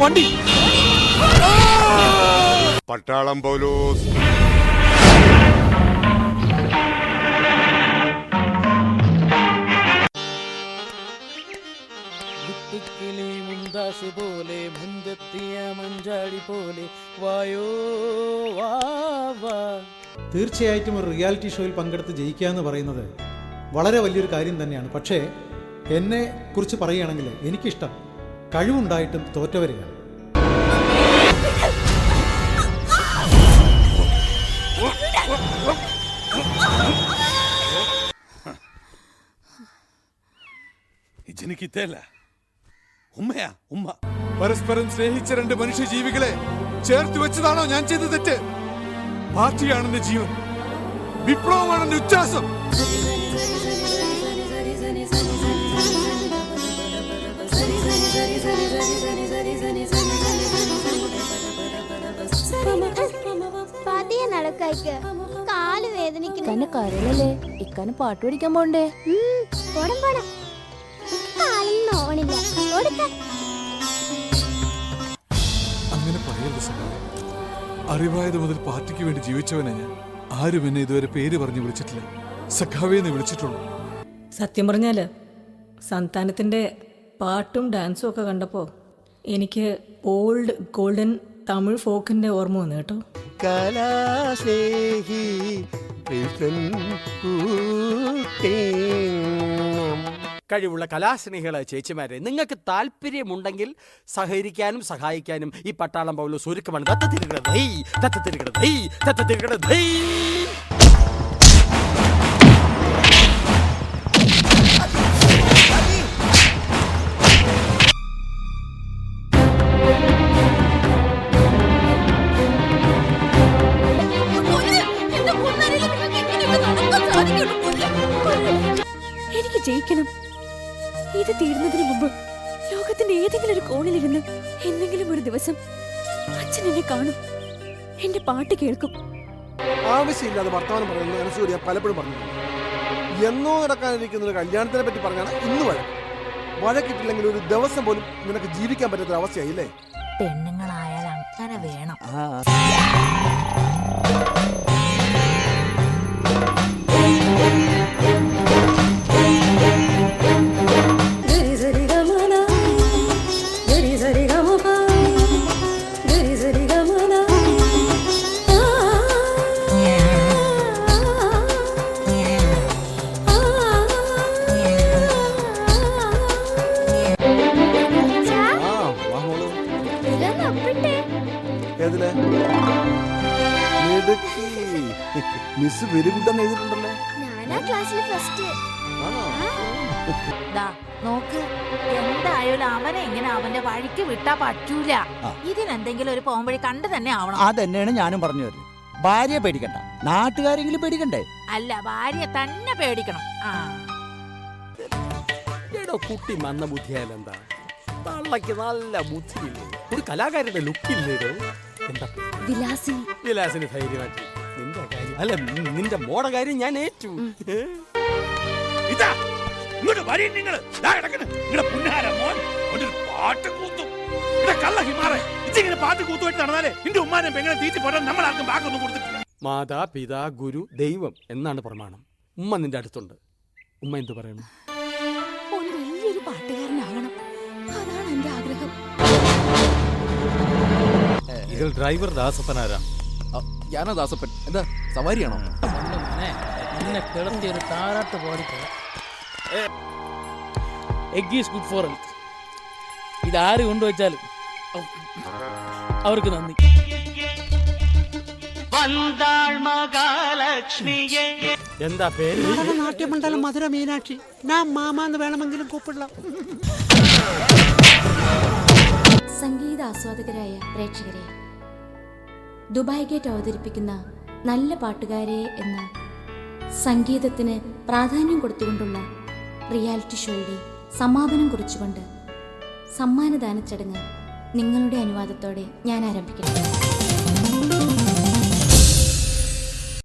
വണ്ടി. പട്ടാളം പൗലോസ്. പോലെ മുൻപെത്തിയ മഞ്ചാടി പോലെ വായോ വാ. തീർച്ചയായിട്ടും ഒരു റിയാലിറ്റി ഷോയിൽ പങ്കെടുത്ത് ജയിക്കുക എന്ന് പറയുന്നത് വളരെ വലിയൊരു കാര്യം തന്നെയാണ്. പക്ഷേ എന്നെ കുറിച്ച് പറയുകയാണെങ്കിൽ എനിക്കിഷ്ടം കഴിവുണ്ടായിട്ടും തോറ്റവരെയാണ്. ഉമ്മയാ ഉമ്മ. പരസ്പരം സ്നേഹിച്ച രണ്ട് മനുഷ്യ ജീവികളെ ചേർത്ത് വെച്ചതാണോ ഞാൻ ചെയ്ത തെറ്റ്? പാർട്ടിയാണെന്റെ ജീവൻ, വിപ്ലവമാണ് എന്റെ ഉച്ഛ്വാസം. കാല് വേദനിക്കുന്നു. കരളല്ലേ ഇക്കാന് പാട്ട് പഠിക്കാൻ പോണ്ടേ? അങ്ങനെ പറയരുത് സഖാവേ. അറിവായത് മുതൽ പാർട്ടിക്ക് വേണ്ടി ജീവിച്ചവനാ ഞാൻ. ആരും എന്നെ ഇതുവരെ പേര് പറഞ്ഞു വിളിച്ചിട്ടില്ല, സഖാവേന്ന് വിളിച്ചിട്ടുള്ളൂ. സത്യം പറഞ്ഞാല് സന്താനത്തിന്റെ പാട്ടും ഡാൻസും ഒക്കെ കണ്ടപ്പോ എനിക്ക് ഓൾഡ് ഗോൾഡൻ തമിഴ് ഫോക്കിന്റെ ഓർമ്മ വന്നു കേട്ടോ. കഴിവുള്ള കലാസ്നേഹികളെ ചേച്ചിമാരെ, നിങ്ങൾക്ക് താല്പര്യമുണ്ടെങ്കിൽ സഹകരിക്കാനും സഹായിക്കാനും ഈ പട്ടാളം പൗലോസ് ഒരുക്കമാണ്. എനിക്ക് ജയിക്കണം. ഇത് തീരുന്നതിന് മുമ്പ് ലോകത്തിന്റെ ഏതെങ്കിലും ഒരു കോണിലിരുന്ന് എന്തെങ്കിലും ഒരു ദിവസം അച്ഛൻ എന്നെ കാണും, എന്റെ പാട്ട് കേൾക്കും. ആവശ്യമില്ലാതെ വർത്തമാനം പറയുന്നത് മനസ്സൂര്യ പലപ്പോഴും പറഞ്ഞു. എന്നോ നടക്കാനിരിക്കുന്ന ഒരു കല്യാണത്തിനെ പറ്റി പറഞ്ഞാണ് ഇന്ന് വഴക്കിട്ടില്ലെങ്കിൽ ഒരു ദിവസം പോലും നിനക്ക് ജീവിക്കാൻ പറ്റാത്തൊരു അവസ്ഥയായില്ലേ? പെണ്ണുങ്ങളായാൽ അങ്ങനെ വേണം. മിസ് വെരി ഗുഡ് എന്ന് എഴുതിയിട്ടുണ്ടല്ലോ. നോക്ക്, എന്തായാലും അവനെ ഇങ്ങനെ അവന്റെ വഴിക്ക് വിട്ടാ പറ്റൂല. ഇതിനെന്തെങ്കിലും ഒരു പോംവഴി കണ്ടു തന്നെ ആവണം. അതന്നെയാണ് ഞാനും പറഞ്ഞു വരുന്നത്. ഭാര്യയെ പേടിക്കണ്ട, നാട്ടുകാരെങ്കിലും പേടിക്കണ്ടേ? അല്ല, ഭാര്യ തന്നെ പേടിക്കണം. കുട്ടി മന്ന ബുദ്ധിയായാലെന്താ? തള്ളക്ക് നല്ല ബുദ്ധിയില്ലേ, ഒരു കലാകാരന്റെ ലുക്കില്ലേടോ. എന്താ വിലാസിനി? വിലാസിന് ധൈര്യമായിട്ട് നിന്റെ കാര്യം, അല്ല നിന്റെ മോടെ കാര്യം ഞാൻ ഏറ്റു. ഇതാ ഇങ്ങോട്ട് വരി നിങ്ങള്. പാട്ട് കൂത്തും കള്ള ഹിമാറെ ഇങ്ങനെ പാട്ട് കൂത്തുമായിട്ട് നടന്നാലേ നിന്റെ ഉമ്മാനെ പെങ്ങളെ തീറ്റി പോരാൻ നമ്മൾ ആർക്കും ബാക്കൊന്നും കൊടുത്തിട്ടില്ല. മാതാ പിതാ ഗുരു ദൈവം എന്നാണ് പ്രമാണം. ഉമ്മ നിന്റെ അടുത്തുണ്ട്. ഉമ്മ എന്ത് പറയണം? ഒരു വലിയൊരു പാട്ടുകാരനാകണം, അതാണ് എന്റെ ആഗ്രഹം. ഇതിൽ ഡ്രൈവർ ദാസപ്പനാരാ? ഞാനോ ദാസപ്പൻ? എന്താ സവാരിയാണോ? എന്നെ കിടത്തി ഒരു താരാട്ട് പാടിക്കോ. Egg is good for health. ഇതാര് കൊണ്ടുവച്ചാലും അവർക്ക് നന്ദി. എന്താ പേര്? നാട്യമണ്ഡലം മധുര മീനാക്ഷി. ഞാൻ മാമാന്ന് വേണമെങ്കിലും കൂപ്പിടலாம். സംഗീത ആസ്വാദകരായ പ്രേക്ഷകരെ, ദുബായ് ഗേറ്റ് അവതരിപ്പിക്കുന്ന നല്ല പാട്ടുകാരെ എന്ന സംഗീതത്തിന് പ്രാധാന്യം കൊടുത്തുകൊണ്ടുള്ള റിയാലിറ്റി ഷോയുടെ സമാപനം കുറിച്ചുകൊണ്ട് സമ്മാനദാന ചടങ്ങ് നിങ്ങളുടെ അനുവാദത്തോടെ ഞാൻ ആരംഭിക്കുന്നു.